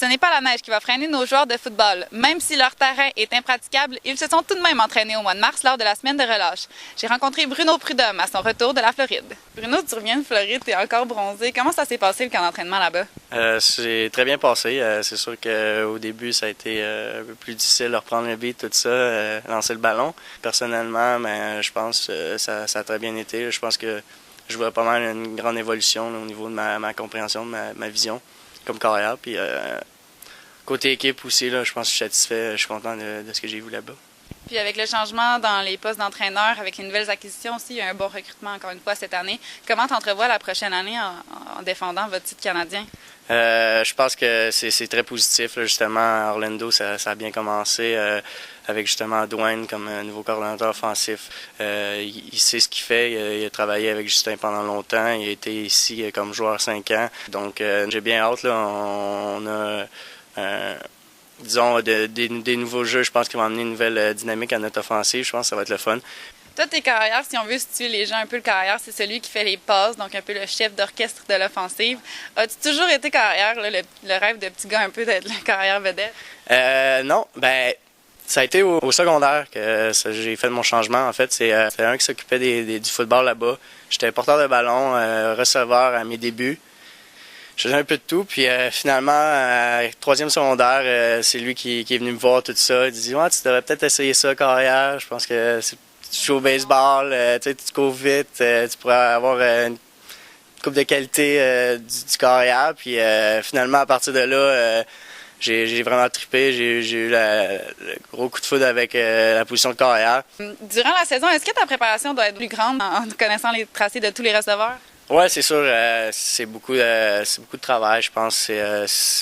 Ce n'est pas la neige qui va freiner nos joueurs de football. Même si leur terrain est impraticable, ils se sont tout de même entraînés au mois de mars lors de la semaine de relâche. J'ai rencontré Bruno Prudhomme à son retour de la Floride. Bruno, tu reviens de Floride, tu es encore bronzé. Comment ça s'est passé le camp d'entraînement là-bas? C'est très bien passé. C'est sûr qu'au début, ça a été un peu plus difficile de reprendre le beat, tout ça, lancer le ballon. Personnellement, je pense que ça a très bien été. Je pense que je vois pas mal une grande évolution là, au niveau de ma compréhension, de ma vision comme carrière. Puis côté équipe aussi, là, je pense que je suis satisfait, je suis content de ce que j'ai vu là-bas. Puis avec le changement dans les postes d'entraîneur, avec les nouvelles acquisitions aussi, il y a un bon recrutement encore une fois cette année. Comment tu entrevois la prochaine année en défendant votre titre canadien? Je pense que c'est très positif. Là, justement, à Orlando, ça a bien commencé avec justement Dwayne comme nouveau coordonnateur offensif. Il sait ce qu'il fait. Il a travaillé avec Justin pendant longtemps. Il a été ici comme joueur 5 ans. Donc, j'ai bien hâte. Là, on a disons, des nouveaux jeux. Je pense qu'ils vont amener une nouvelle dynamique à notre offensive. Je pense que ça va être le fun. Toi, tes carrières, si on veut situer les gens un peu le carrière, c'est celui qui fait les passes, donc un peu le chef d'orchestre de l'offensive. As-tu toujours été carrière, là, le rêve de petit gars un peu d'être la carrière vedette? Non, ça a été au secondaire que j'ai fait mon changement. En fait, c'est un qui s'occupait du football là-bas. J'étais porteur de ballon, receveur à mes débuts. Je faisais un peu de tout, puis finalement, troisième secondaire, c'est lui qui est venu me voir tout ça. Il dit « Ouais, tu devrais peut-être essayer ça, carrière. Je pense que tu joues au baseball, tu cours vite, tu pourrais avoir une coupe de qualité du carrière. » Puis finalement, à partir de là, j'ai vraiment trippé. J'ai eu le gros coup de foudre avec la position de carrière. Durant la saison, est-ce que ta préparation doit être plus grande en connaissant les tracés de tous les receveurs? Oui, c'est sûr. C'est beaucoup de travail, je pense.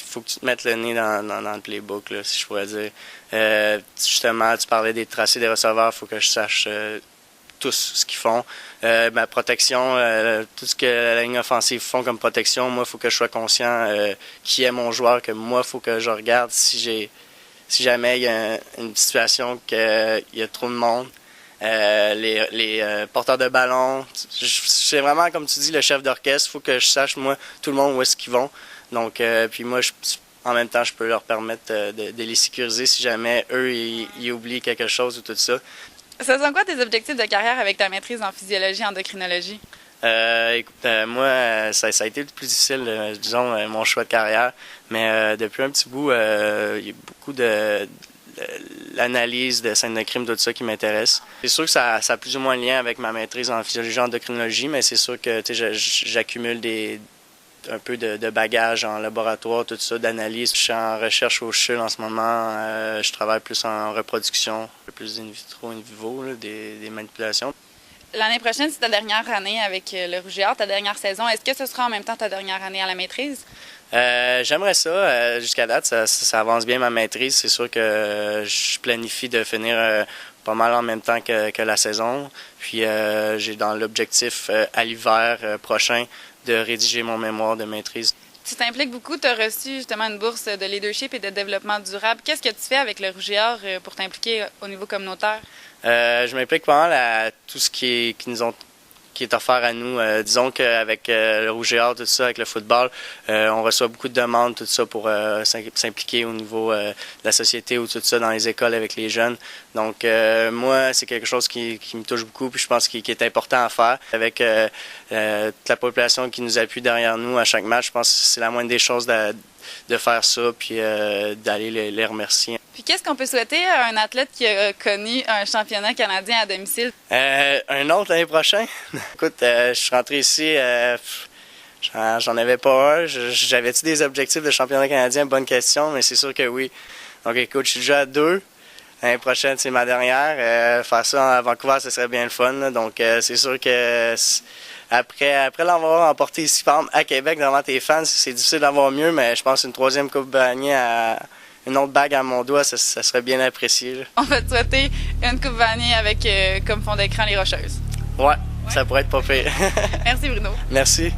Faut que tu te mettes le nez dans le playbook, là, si je pourrais dire. Justement, tu parlais des tracés des receveurs. Il faut que je sache tous ce qu'ils font. Ma protection, tout ce que la ligne offensive font comme protection, moi, il faut que je sois conscient qui est mon joueur, que moi, il faut que je regarde si jamais il y a une situation qu'il y a trop de monde. Les porteurs de ballon. C'est vraiment, comme tu dis, le chef d'orchestre. Il faut que je sache, moi, tout le monde où est-ce qu'ils vont. Donc, puis moi, en même temps, je peux leur permettre de les sécuriser si jamais eux, ils oublient quelque chose ou tout ça. Ce sont quoi tes objectifs de carrière avec ta maîtrise en physiologie et endocrinologie? Écoute, moi, ça a été le plus difficile, disons, mon choix de carrière. Mais depuis un petit bout, il y a beaucoup de l'analyse de scènes de crime, tout ça qui m'intéresse. C'est sûr que ça a plus ou moins lien avec ma maîtrise en physiologie et endocrinologie, mais c'est sûr que j'accumule un peu de bagages en laboratoire, tout ça, d'analyse. Je suis en recherche au CHUL en ce moment. Je travaille plus en reproduction, un peu plus in vitro, in vivo, là, des manipulations. L'année prochaine, c'est ta dernière année avec le Rouge et Or, ta dernière saison. Est-ce que ce sera en même temps ta dernière année à la maîtrise? J'aimerais ça. Jusqu'à date, ça avance bien ma maîtrise. C'est sûr que je planifie de finir pas mal en même temps que la saison. Puis j'ai dans l'objectif à l'hiver prochain de rédiger mon mémoire de maîtrise. Tu t'impliques beaucoup. Tu as reçu justement une bourse de leadership et de développement durable. Qu'est-ce que tu fais avec le Rouge et Or pour t'impliquer au niveau communautaire? Je m'implique pas mal à tout ce qui est offert à nous. Disons qu'avec le Rouge et Or, tout ça, avec le football, on reçoit beaucoup de demandes, tout ça, pour s'impliquer au niveau de la société ou tout ça dans les écoles avec les jeunes. Donc, moi, c'est quelque chose qui me touche beaucoup, puis je pense qu'il est important à faire. Avec toute la population qui nous appuie derrière nous à chaque match, je pense que c'est la moindre des choses de faire ça, puis d'aller les remercier. Puis qu'est-ce qu'on peut souhaiter à un athlète qui a connu un championnat canadien à domicile? Un autre l'année prochaine. Écoute, je suis rentré ici, j'en avais pas un. J'avais-tu des objectifs de championnat canadien? Bonne question, mais c'est sûr que oui. Donc écoute, je suis déjà à 2. L'année prochaine, c'est ma dernière. Faire ça à Vancouver, ce serait bien le fun. Là. Donc c'est sûr que après l'avoir emporté ici, par exemple, à Québec, devant tes fans, c'est difficile d'avoir mieux, mais je pense qu'une troisième Coupe Vanier une autre bague à mon doigt, ça serait bien apprécié. Là. On va te souhaiter une Coupe Vanier avec comme fond d'écran les Rocheuses. Ouais, ça pourrait être pas pire. Merci Bruno. Merci.